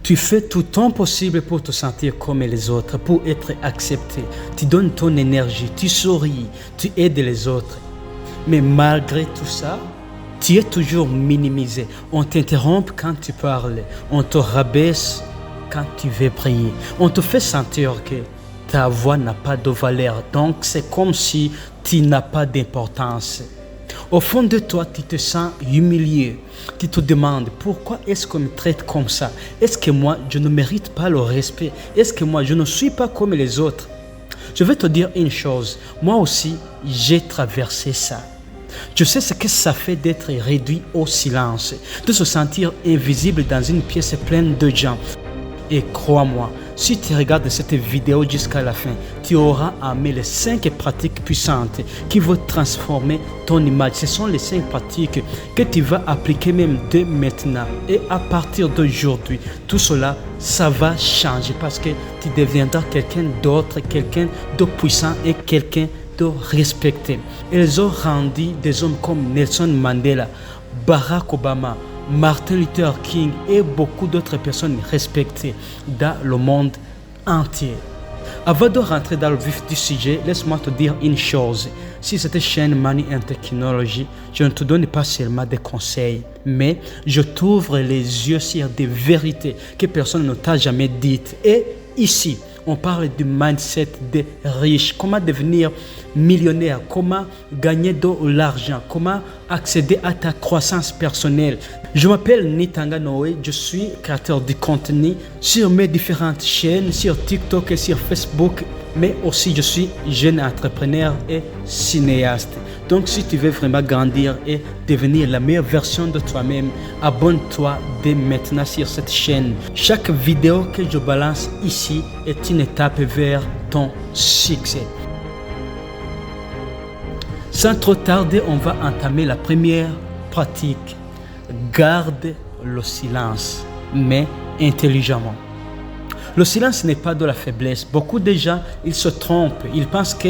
Tu fais tout ton possible pour te sentir comme les autres, pour être accepté. Tu donnes ton énergie, tu souris, tu aides les autres. Mais malgré tout ça, tu es toujours minimisé. On t'interrompt quand tu parles. On te rabaisse quand tu veux prier. On te fait sentir que ta voix n'a pas de valeur. Donc c'est comme si tu n'as pas d'importance. Au fond de toi, tu te sens humilié. Tu te demandes pourquoi est-ce qu'on me traite comme ça? Est-ce que moi, je ne mérite pas le respect? Est-ce que moi, je ne suis pas comme les autres? Je vais te dire une chose. Moi aussi, j'ai traversé ça. Je sais ce que ça fait d'être réduit au silence, de se sentir invisible dans une pièce pleine de gens. Et crois-moi, si tu regardes cette vidéo jusqu'à la fin, tu auras aimé les 5 pratiques puissantes qui vont transformer ton image. Ce sont les 5 pratiques que tu vas appliquer même dès maintenant. Et à partir d'aujourd'hui, tout cela, ça va changer parce que tu deviendras quelqu'un d'autre, quelqu'un de puissant et quelqu'un de respecté. Ils ont rendu des hommes comme Nelson Mandela, Barack Obama, Martin Luther King et beaucoup d'autres personnes respectées dans le monde entier. Avant de rentrer dans le vif du sujet, laisse-moi te dire une chose. Si cette chaîne Money and Technology, je ne te donne pas seulement des conseils, mais je t'ouvre les yeux sur des vérités que personne ne t'a jamais dites. Et ici, on parle du mindset des riches, comment devenir millionnaire, comment gagner de l'argent, comment accéder à ta croissance personnelle. Je m'appelle Nitanga Noé, je suis créateur de contenu sur mes différentes chaînes, sur TikTok et sur Facebook, mais aussi je suis jeune entrepreneur et cinéaste. Donc si tu veux vraiment grandir et devenir la meilleure version de toi-même, abonne-toi dès maintenant sur cette chaîne. Chaque vidéo que je balance ici est une étape vers ton succès. Sans trop tarder, on va entamer la première pratique. Garde le silence, mais intelligemment. Le silence n'est pas de la faiblesse. Beaucoup de gens, ils se trompent. Ils pensent que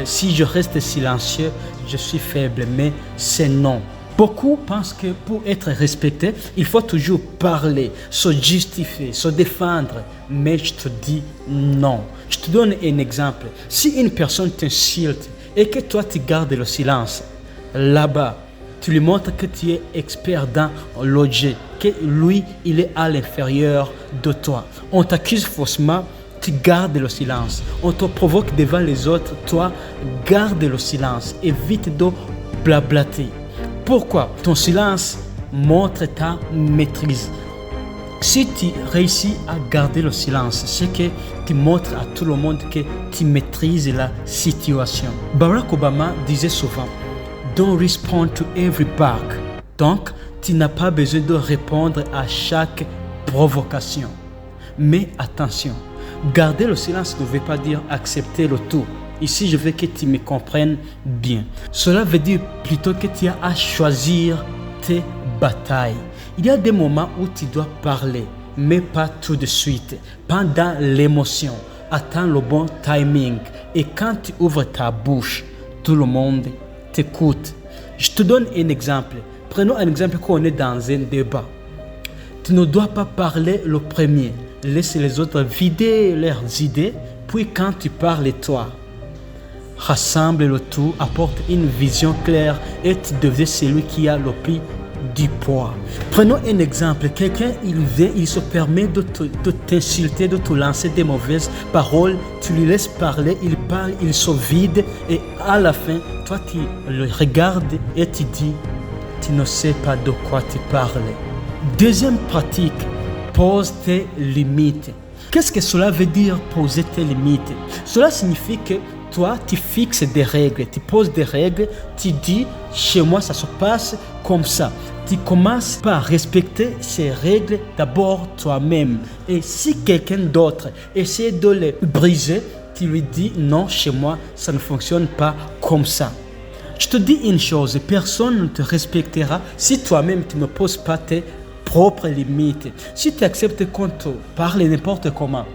si je reste silencieux, je suis faible, mais c'est non. Beaucoup pensent que pour être respecté, il faut toujours parler, se justifier, se défendre. Mais je te dis non. Je te donne un exemple. Si une personne t'insulte et que toi tu gardes le silence, là-bas, tu lui montres que tu es expert dans l'objet, que lui, il est à l'inférieur de toi. On t'accuse faussement, tu gardes le silence. On te provoque devant les autres, toi, garde le silence. Évite de blablater. Pourquoi? Ton silence montre ta maîtrise. Si tu réussis à garder le silence, c'est que tu montres à tout le monde que tu maîtrises la situation. Barack Obama disait souvent, don't respond to every bug. Donc, tu n'as pas besoin de répondre à chaque provocation. Mais attention, garder le silence ne veut pas dire accepter le tout. Ici, je veux que tu me comprennes bien. Cela veut dire plutôt que tu as à choisir tes batailles. Il y a des moments où tu dois parler, mais pas tout de suite. Pendant l'émotion, attends le bon timing. Et quand tu ouvres ta bouche, tout le monde t'écoute. Je te donne un exemple. Prenons un exemple qu'on est dans un débat. Tu ne dois pas parler le premier. Laisse les autres vider leurs idées. Puis quand tu parles toi, rassemble le tout, apporte une vision claire et tu deviens celui qui a le plus du poids. Prenons un exemple. Quelqu'un, il se permet de t'insulter, de te lancer des mauvaises paroles. Tu lui laisses parler, il parle, il se vide et à la fin, toi tu le regardes et tu dis, tu ne sais pas de quoi tu parles. Deuxième pratique, pose tes limites. Qu'est-ce que cela veut dire poser tes limites? Cela signifie que toi, tu fixes des règles, tu poses des règles, tu dis, chez moi, ça se passe comme ça. Tu commences par respecter ces règles d'abord toi-même. Et si quelqu'un d'autre essaie de les briser, tu lui dis, non, chez moi, ça ne fonctionne pas comme ça. Je te dis une chose, personne ne te respectera si toi-même tu ne poses pas tes propres limites. Si tu acceptes qu'on te parle n'importe comment,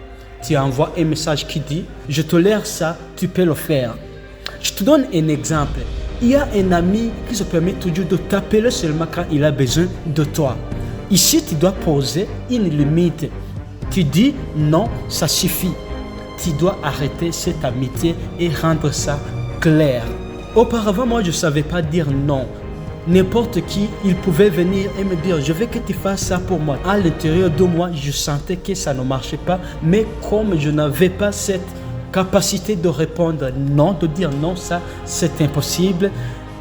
tu envoies un message qui dit « Je tolère ça, tu peux le faire ». Je te donne un exemple. Il y a un ami qui se permet toujours de t'appeler seulement quand il a besoin de toi. Ici, tu dois poser une limite. Tu dis non, ça suffit. Tu dois arrêter cette amitié et rendre ça clair. Auparavant, moi, je ne savais pas dire non. N'importe qui, il pouvait venir et me dire, je veux que tu fasses ça pour moi. À l'intérieur de moi, je sentais que ça ne marchait pas, mais comme je n'avais pas cette capacité de répondre non, de dire non, ça, c'est impossible,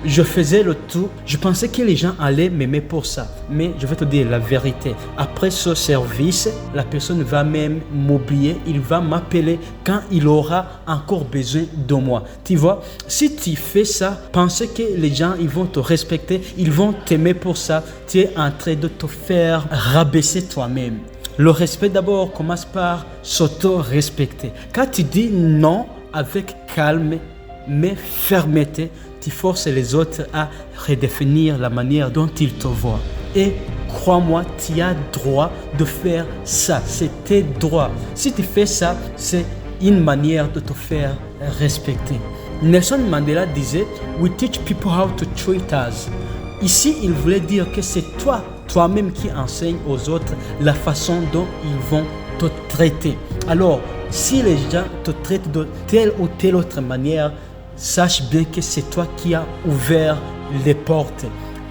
je faisais le tout. Je pensais que les gens allaient m'aimer pour ça. Mais je vais te dire la vérité. Après ce service, la personne va même m'oublier. Il va m'appeler quand il aura encore besoin de moi. Tu vois, si tu fais ça, pensez que les gens, ils vont te respecter. Ils vont t'aimer pour ça. Tu es en train de te faire rabaisser toi-même. Le respect d'abord commence par s'auto-respecter. Quand tu dis non avec calme, mais fermeté, tu forces les autres à redéfinir la manière dont ils te voient. Et crois-moi, tu as droit de faire ça. C'est tes droits. Si tu fais ça, c'est une manière de te faire respecter. Nelson Mandela disait « We teach people how to treat us ». Ici, il voulait dire que c'est toi-même qui enseignes aux autres la façon dont ils vont te traiter. Alors, si les gens te traitent de telle ou telle autre manière, sache bien que c'est toi qui as ouvert les portes.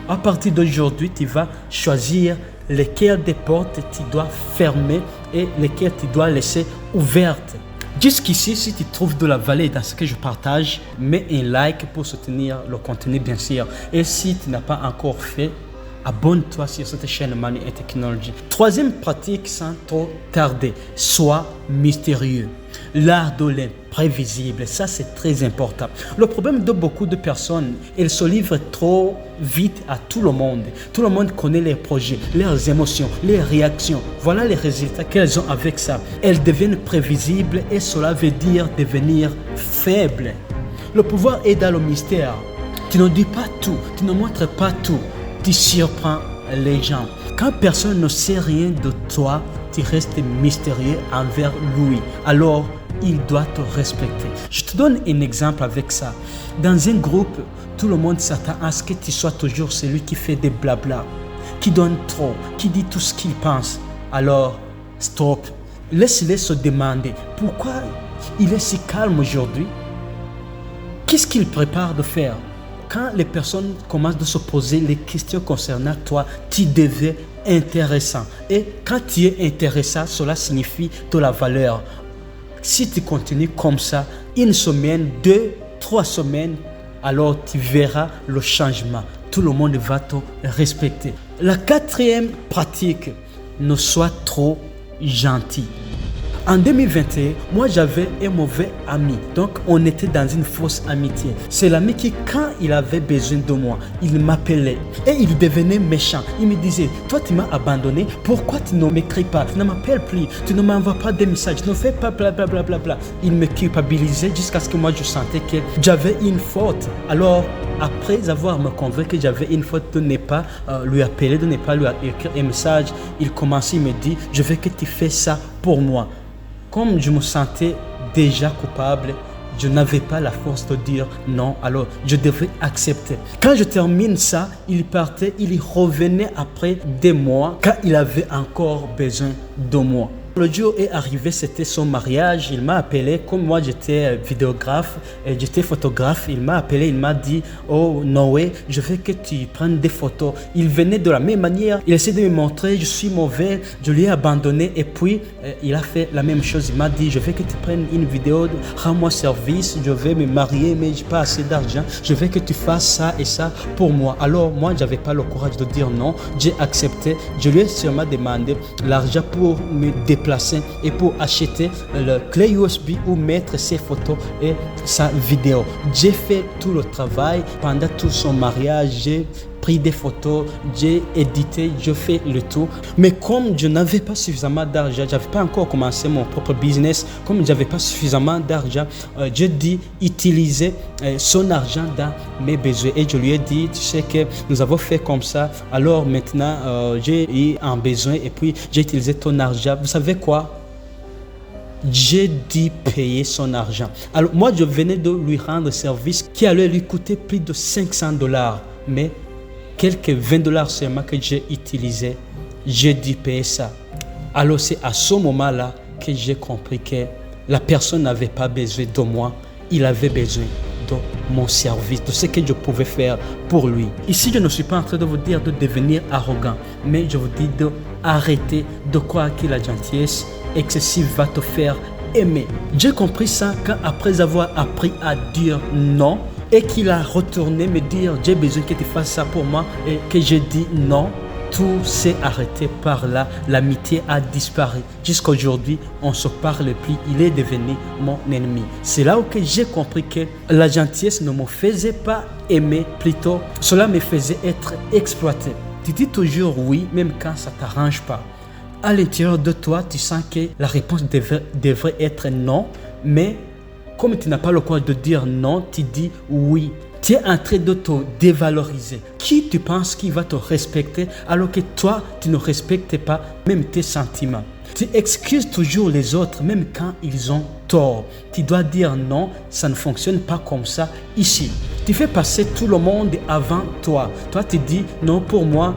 À partir d'aujourd'hui, tu vas choisir lesquelles des portes tu dois fermer et lesquelles tu dois laisser ouvertes. Jusqu'ici, si tu trouves de la valeur dans ce que je partage, mets un like pour soutenir le contenu, bien sûr. Et si tu n'as pas encore fait, abonne-toi sur cette chaîne Money & Technology. Troisième pratique sans trop tarder, sois mystérieux. L'art de l'imprévisible, ça c'est très important. Le problème de beaucoup de personnes, elles se livrent trop vite à tout le monde. Tout le monde connaît leurs projets, leurs émotions, leurs réactions. Voilà les résultats qu'elles ont avec ça. Elles deviennent prévisibles et cela veut dire devenir faibles. Le pouvoir est dans le mystère. Tu ne dis pas tout, tu ne montres pas tout. Tu surprends les gens. Quand personne ne sait rien de toi, tu restes mystérieux envers lui. Alors, il doit te respecter. Je te donne un exemple avec ça. Dans un groupe, tout le monde s'attend à ce que tu sois toujours celui qui fait des blabla, qui donne trop, qui dit tout ce qu'il pense. Alors, stop. Laisse-les se demander pourquoi il est si calme aujourd'hui. Qu'est-ce qu'il prépare de faire? Quand les personnes commencent à se poser les questions concernant toi, tu deviens intéressant. Et quand tu es intéressant, cela signifie de la valeur. Si tu continues comme ça, une semaine, 2, 3 semaines, alors tu verras le changement. Tout le monde va te respecter. La quatrième pratique, ne sois trop gentil. En 2021, moi j'avais un mauvais ami. Donc on était dans une fausse amitié. C'est l'ami qui, quand il avait besoin de moi, il m'appelait et il devenait méchant. Il me disait, toi tu m'as abandonné, pourquoi tu ne m'écris pas? Tu ne m'appelles plus, tu ne m'envoies pas des messages, tu ne fais pas blablabla. Bla, bla, bla. Il me culpabilisait jusqu'à ce que moi je sentais que j'avais une faute. Alors, après avoir me convaincu que j'avais une faute de ne pas lui appeler, de ne pas lui écrire un message, il commençait, il me dit, je veux que tu fasses ça pour moi. Comme je me sentais déjà coupable, je n'avais pas la force de dire non, alors je devais accepter. Quand je termine ça, il partait, il revenait après des mois, quand il avait encore besoin de moi. Le jour est arrivé, c'était son mariage. Il m'a appelé, comme moi j'étais vidéographe et j'étais photographe. Il m'a appelé, il m'a dit, oh Noé, je veux que tu prennes des photos. Il venait de la même manière, il essaie de me montrer, je suis mauvais, je lui ai abandonné. Et puis il a fait la même chose. Il m'a dit, je veux que tu prennes une vidéo, rends-moi service, je vais me marier, mais je n'ai pas assez d'argent. Je veux que tu fasses ça et ça pour moi. Alors moi, j'avais pas le courage de dire non. J'ai accepté. Je lui ai sûrement demandé l'argent pour me déplacer et pour acheter le clé USB ou mettre ses photos et sa vidéo. J'ai fait tout le travail pendant tout son mariage. J'ai pris des photos, j'ai édité, je fais le tout. Mais comme je n'avais pas suffisamment d'argent, je n'avais pas encore commencé mon propre business, comme je n'avais pas suffisamment d'argent, je dis utiliser son argent dans mes besoins. Et je lui ai dit, tu sais que nous avons fait comme ça, alors maintenant j'ai eu un besoin et puis j'ai utilisé ton argent. Vous savez quoi? J'ai dû payer son argent. Alors moi, je venais de lui rendre service qui allait lui coûter plus de $500. Mais quelques $20 seulement que j'ai utilisé, j'ai dû payer ça. Alors c'est à ce moment-là que j'ai compris que la personne n'avait pas besoin de moi, il avait besoin de mon service, de ce que je pouvais faire pour lui. Ici, je ne suis pas en train de vous dire de devenir arrogant, mais je vous dis d'arrêter de croire que la gentillesse excessive va te faire aimer. J'ai compris ça quand, après avoir appris à dire non, et qu'il a retourné me dire j'ai besoin que tu fasses ça pour moi, et que j'ai dit non, tout s'est arrêté par là. L'amitié a disparu. Jusqu'aujourd'hui, on ne se parle plus. Il est devenu mon ennemi. C'est là où j'ai compris que la gentillesse ne me faisait pas aimer, plutôt cela me faisait être exploité. Tu dis toujours oui, même quand ça ne t'arrange pas. À l'intérieur de toi, tu sens que la réponse devrait être non, mais comme tu n'as pas le courage de dire non, tu dis oui. Tu es en train de te dévaloriser. Qui tu penses qui va te respecter alors que toi, tu ne respectes pas même tes sentiments? Tu excuses toujours les autres même quand ils ont tort. Tu dois dire non, ça ne fonctionne pas comme ça ici. Tu fais passer tout le monde avant toi. Toi, tu dis non pour moi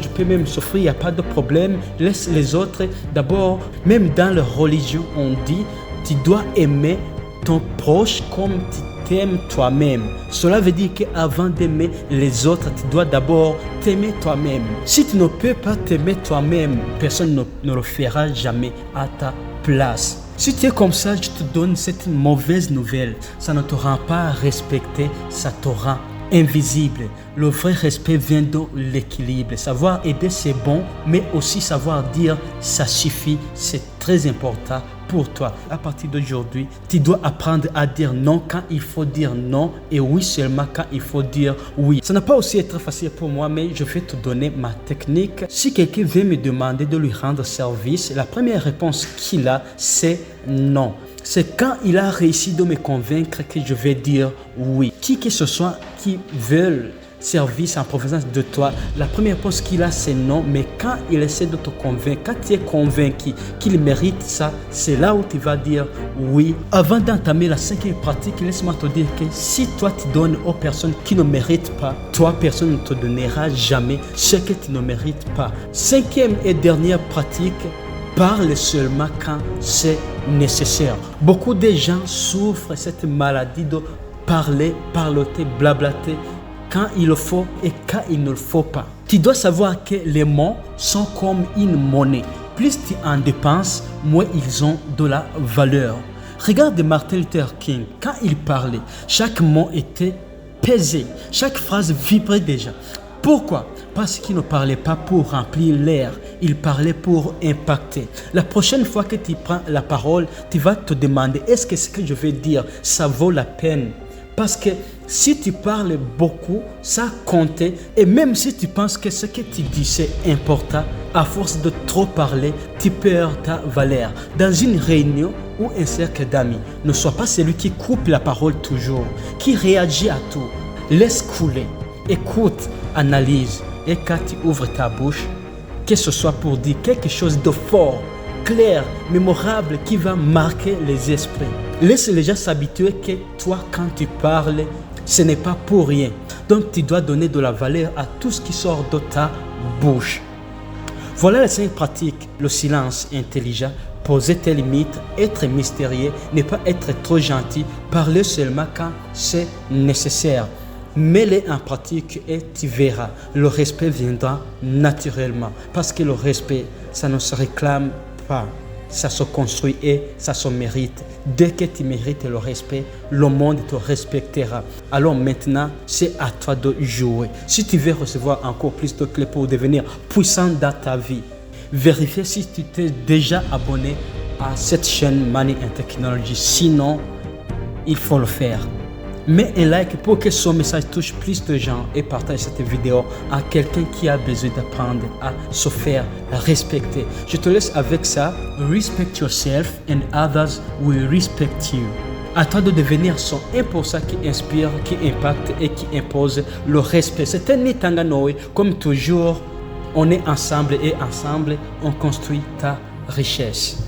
je peux même souffrir, il n'y a pas de problème. Laisse les autres. D'abord, même dans leur religion, on dit tu dois aimer ton proche comme tu t'aimes toi-même. Cela veut dire qu'avant d'aimer les autres, tu dois d'abord t'aimer toi-même. Si tu ne peux pas t'aimer toi-même, personne ne le fera jamais à ta place. Si tu es comme ça, je te donne cette mauvaise nouvelle. Ça ne te rend pas respecté, ça te rend invisible. Le vrai respect vient de l'équilibre. Savoir aider, c'est bon, mais aussi savoir dire ça suffit, c'est très important pour toi. À partir d'aujourd'hui, tu dois apprendre à dire non quand il faut dire non et oui seulement quand il faut dire oui. Ça n'a pas aussi été facile pour moi, mais je vais te donner ma technique. Si quelqu'un veut me demander de lui rendre service, la première réponse qu'il a, c'est non. C'est quand il a réussi de me convaincre que je vais dire oui. Qui que ce soit qui veut service en provenance de toi, la première réponse qu'il a, c'est non. Mais quand il essaie de te convaincre, quand tu es convaincu qu'il mérite ça, c'est là où tu vas dire oui. Avant d'entamer la cinquième pratique, laisse-moi te dire que si toi tu donnes aux personnes qui ne méritent pas, toi, personne ne te donnera jamais ce que tu ne mérites pas. Cinquième et dernière pratique, parle seulement quand c'est nécessaire. Beaucoup de gens souffrent de cette maladie de parler, parloter, blablater quand il le faut et quand il ne le faut pas. Tu dois savoir que les mots sont comme une monnaie. Plus tu en dépenses, moins ils ont de la valeur. Regarde Martin Luther King, quand il parlait, chaque mot était pesé, chaque phrase vibrait déjà. Pourquoi? Parce qu'il ne parlait pas pour remplir l'air, il parlait pour impacter. La prochaine fois que tu prends la parole, tu vas te demander, est-ce que ce que je vais dire, ça vaut la peine? Parce que si tu parles beaucoup, ça compte. Et même si tu penses que ce que tu dis c'est important, à force de trop parler, tu perds ta valeur. Dans une réunion ou un cercle d'amis, ne sois pas celui qui coupe la parole toujours, qui réagit à tout. Laisse couler, écoute, analyse. Et quand tu ouvres ta bouche, que ce soit pour dire quelque chose de fort, clair, mémorable, qui va marquer les esprits. Laisse les gens s'habituer que toi, quand tu parles, ce n'est pas pour rien. Donc, tu dois donner de la valeur à tout ce qui sort de ta bouche. Voilà les 5 pratiques. Le silence intelligent, poser tes limites, être mystérieux, ne pas être trop gentil, parler seulement quand c'est nécessaire. Mets-les en pratique et tu verras. Le respect viendra naturellement. Parce que le respect, ça ne se réclame pas. Ça se construit et ça se mérite. Dès que tu mérites le respect, le monde te respectera. Alors maintenant, c'est à toi de jouer. Si tu veux recevoir encore plus de clés pour devenir puissant dans ta vie, vérifie si tu t'es déjà abonné à cette chaîne Money and Technology. Sinon, il faut le faire. Mets un like pour que ce message touche plus de gens et partage cette vidéo à quelqu'un qui a besoin d'apprendre à se faire respecter. Je te laisse avec ça. Respect yourself and others will respect you. À toi de devenir son 1% qui inspire, qui impacte et qui impose le respect. C'est un Nitanganoe. Comme toujours, on est ensemble et ensemble, on construit ta richesse.